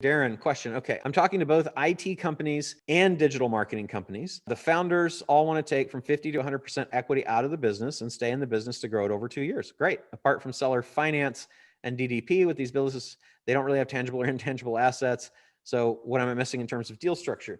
Darren, question. Okay. I'm talking to both IT companies and digital marketing companies. The founders all want to take from 50 to 100% equity out of the business and stay in the business to grow it over 2 years. Great. Apart from seller finance and DDP with these businesses, they don't really have tangible or intangible assets. So what am I missing in terms of deal structure?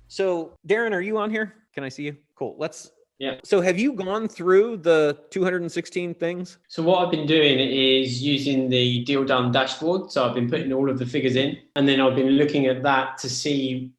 So Darren, are you on here? Can I see you? Cool. Yeah. So have you gone through the 216 things? So what I've been doing is using the Deal Done dashboard. So I've been putting all of the figures in, and then I've been looking at that to see,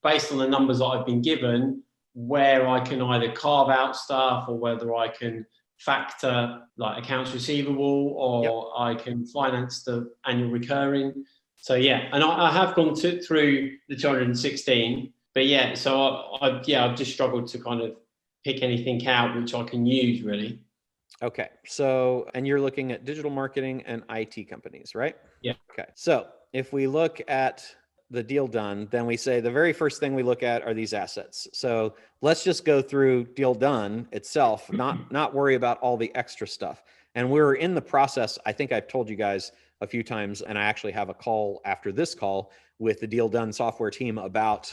based on the numbers that I've been given, where I can either carve out stuff or whether I can factor like accounts receivable or I can finance the annual recurring. So yeah, and I have gone through the 216, but yeah, so I've just struggled to kind of pick anything out which I can use really. Okay. So, and you're looking at digital marketing and IT companies, right? Yeah. Okay. So if we look at the Deal Done, then we say the very first thing we look at are these assets. So let's just go through Deal Done itself, not worry about all the extra stuff. And we're in the process. I think I've told you guys a few times, and I actually have a call after this call with the Deal Done software team about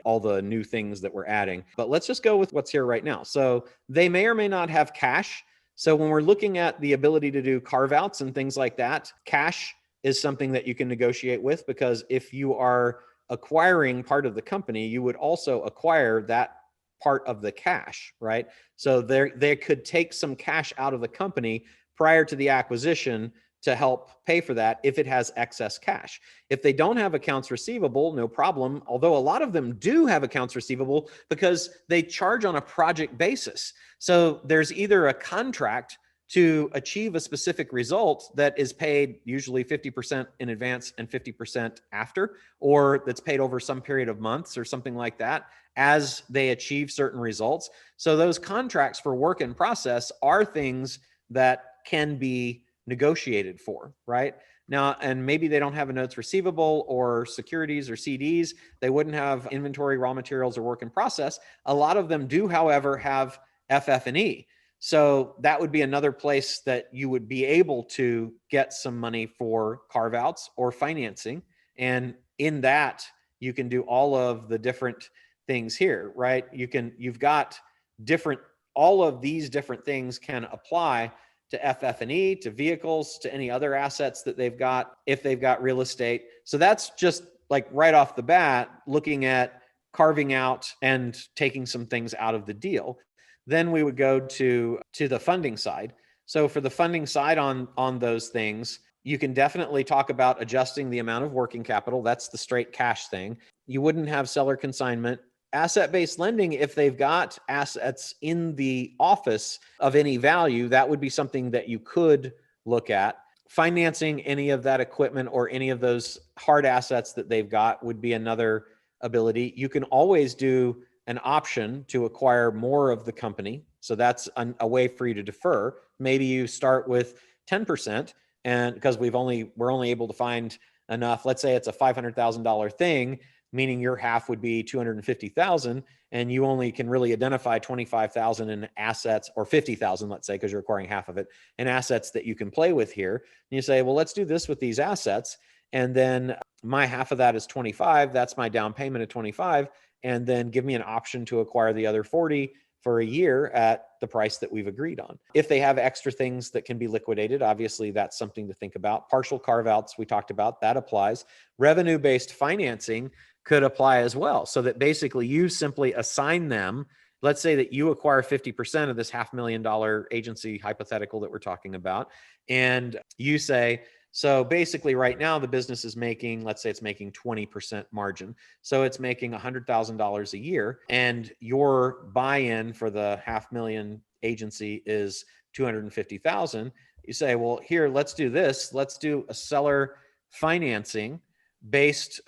all the new things that we're adding. But let's just go with what's here right now. So they may or may not have cash. So when we're looking at the ability to do carve outs and things like that, cash is something that you can negotiate with, because if you are acquiring part of the company, you would also acquire that part of the cash, right? So they could take some cash out of the company prior to the acquisition to help pay for that if it has excess cash. If they don't have accounts receivable, no problem. Although a lot of them do have accounts receivable because they charge on a project basis. So there's either a contract to achieve a specific result that is paid usually 50% in advance and 50% after, or that's paid over some period of months or something like that as they achieve certain results. So those contracts for work in process are things that can be negotiated for, right? Now, and maybe they don't have a notes receivable or securities or CDs. They wouldn't have inventory, raw materials, or work in process. A lot of them do, however, have FF&E. So that would be another place that you would be able to get some money for carve outs or financing. And in that, you can do all of the different things here, right? You've got all of these different things can apply to FF&E, to vehicles, to any other assets that they've got, if they've got real estate. So that's just like right off the bat, looking at carving out and taking some things out of the deal. Then we would go to the funding side. So for the funding side on those things, you can definitely talk about adjusting the amount of working capital. That's the straight cash thing. You wouldn't have seller consignment. Asset-based lending, if they've got assets in the office of any value, that would be something that you could look at. Financing any of that equipment or any of those hard assets that they've got would be another ability. You can always do an option to acquire more of the company. So that's a way for you to defer. Maybe you start with 10%, and because we're only able to find enough. Let's say it's a $500,000 thing, meaning your half would be 250,000, and you only can really identify 25,000 in assets, or 50,000, let's say, because you're acquiring half of it, in assets that you can play with here. And you say, well, let's do this with these assets. And then my half of that is 25. That's my down payment of 25. And then give me an option to acquire the other 40 for a year at the price that we've agreed on. If they have extra things that can be liquidated, obviously that's something to think about. Partial carve-outs, we talked about, that applies. Revenue-based financing could apply as well. So that basically you simply assign them. Let's say that you acquire 50% of this $500,000 agency hypothetical that we're talking about. And you say, so basically right now the business is making, let's say it's making 20% margin. So it's making $100,000 a year, and your buy-in for the $500,000 agency is 250,000. You say, well, here, let's do this. Let's do a seller financing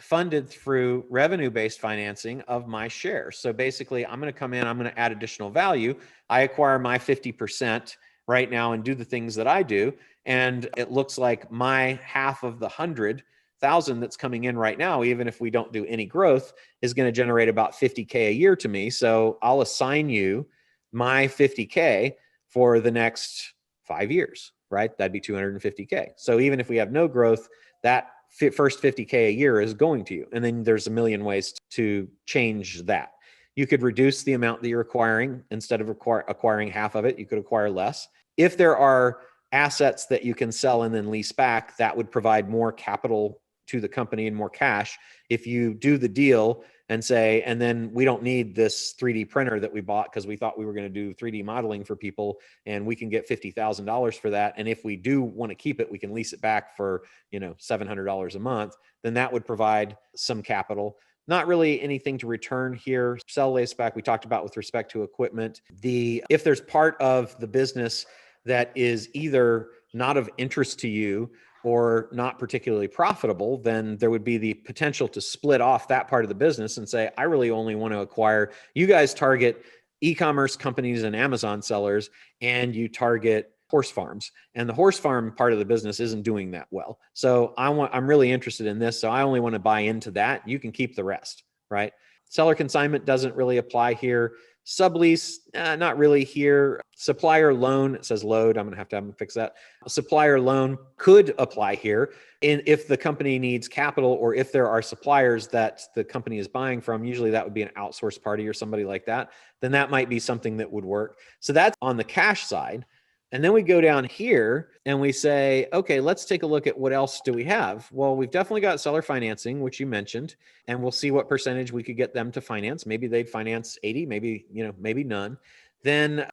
funded through revenue-based financing of my share. So basically I'm going to come in, I'm going to add additional value. I acquire my 50%. right now and do the things that I do. And it looks like my half of the 100,000 that's coming in right now, even if we don't do any growth, is going to generate about 50K a year to me. So I'll assign you my 50K for the next 5 years, right? That'd be 250K. So even if we have no growth, that first 50K a year is going to you. And then there's a million ways to change that. You could reduce the amount that you're acquiring. Instead of acquiring half of it, you could acquire less. If there are assets that you can sell and then lease back, that would provide more capital to the company and more cash. If you do the deal and say, and then we don't need this 3D printer that we bought because we thought we were going to do 3D modeling for people, and we can get $50,000 for that. And if we do want to keep it, we can lease it back for, $700 a month. Then that would provide some capital. Not really anything to return here. Sell lease back, we talked about with respect to equipment. If there's part of the business that is either not of interest to you or not particularly profitable, then there would be the potential to split off that part of the business and say, I really only want to acquire, you guys target e-commerce companies and Amazon sellers, and you target horse farms. And the horse farm part of the business isn't doing that well. So I'm really interested in this. So I only want to buy into that. You can keep the rest, right? Seller consignment doesn't really apply here. Sublease, not really here. Supplier loan, it says load. I'm going to have them fix that. A supplier loan could apply here. And if the company needs capital, or if there are suppliers that the company is buying from, usually that would be an outsourced party or somebody like that, then that might be something that would work. So that's on the cash side. And then we go down here and we say, okay, let's take a look at what else do we have? Well, we've definitely got seller financing, which you mentioned, and we'll see what percentage we could get them to finance. Maybe they'd finance 80, maybe none. Then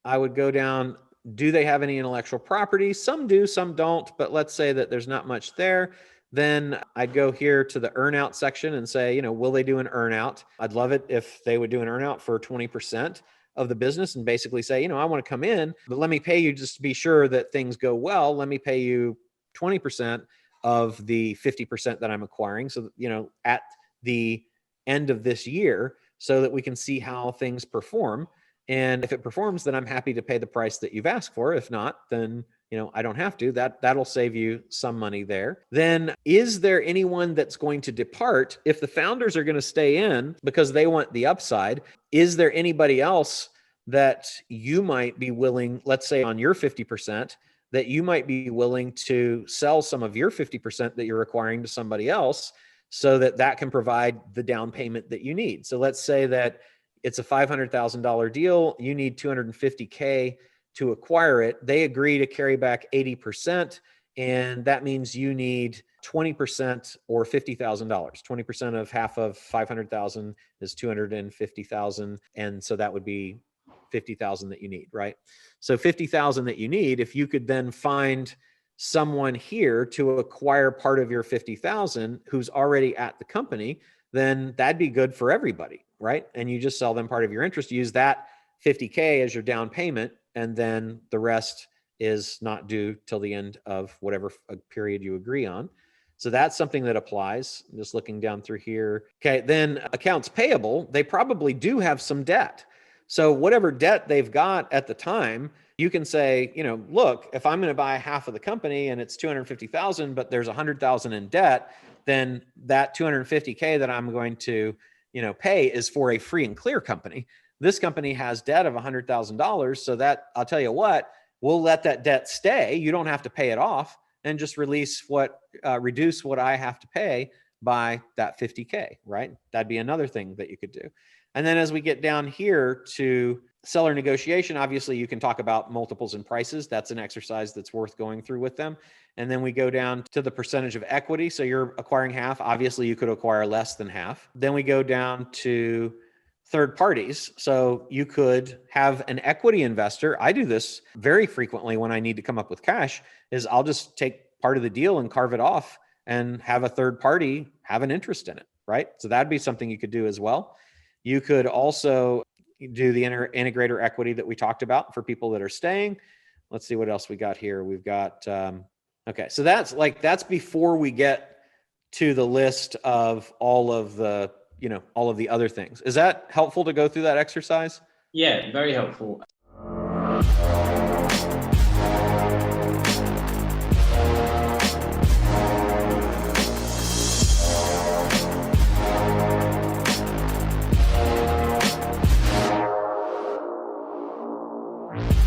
I would go down, do they have any intellectual property? Some do, some don't, but let's say that there's not much there. Then I'd go here to the earnout section and say, will they do an earnout? I'd love it if they would do an earnout for 20% of the business and basically say, I want to come in, but let me pay you, just to be sure that things go well, let me pay you 20% of the 50% that I'm acquiring. So, at the end of this year, so that we can see how things perform. And if it performs, then I'm happy to pay the price that you've asked for. If not, then I don't have to. That'll save you some money there. Then is there anyone that's going to depart? If the founders are going to stay in because they want the upside, is there anybody else that you might be willing, let's say on your 50%, that you might be willing to sell some of your 50% that you're acquiring to somebody else, so that can provide the down payment that you need? So let's say that it's a $500,000 deal. You need $250K to acquire it. They agree to carry back 80%. And that means you need 20% or $50,000. 20% of half of 500,000 is 250,000. And so that would be 50,000 that you need, right? So 50,000 that you need, if you could then find someone here to acquire part of your 50,000 who's already at the company, then that'd be good for everybody, right? And you just sell them part of your interest, use that 50K as your down payment, and then the rest is not due till the end of whatever period you agree on. So that's something that applies. I'm just looking down through here. Okay, then accounts payable, they probably do have some debt. So whatever debt they've got at the time, you can say, look, if I'm going to buy half of the company and it's 250,000, but there's 100,000 in debt, then that 250K that I'm going to, pay is for a free and clear company. This company has debt of $100,000. So that, I'll tell you what, we'll let that debt stay. You don't have to pay it off, and just reduce what I have to pay by that 50K, right? That'd be another thing that you could do. And then as we get down here to seller negotiation, obviously you can talk about multiples and prices. That's an exercise that's worth going through with them. And then we go down to the percentage of equity. So you're acquiring half. Obviously you could acquire less than half. Then we go down to third parties. So you could have an equity investor. I do this very frequently when I need to come up with cash, is I'll just take part of the deal and carve it off and have a third party have an interest in it, right? So that'd be something you could do as well. You could also do the integrator equity that we talked about for people that are staying. Let's see what else we got here. We've got, okay, so that's before we get to the list of all of the other things. Is that helpful to go through that exercise? Yeah, very helpful. Bye.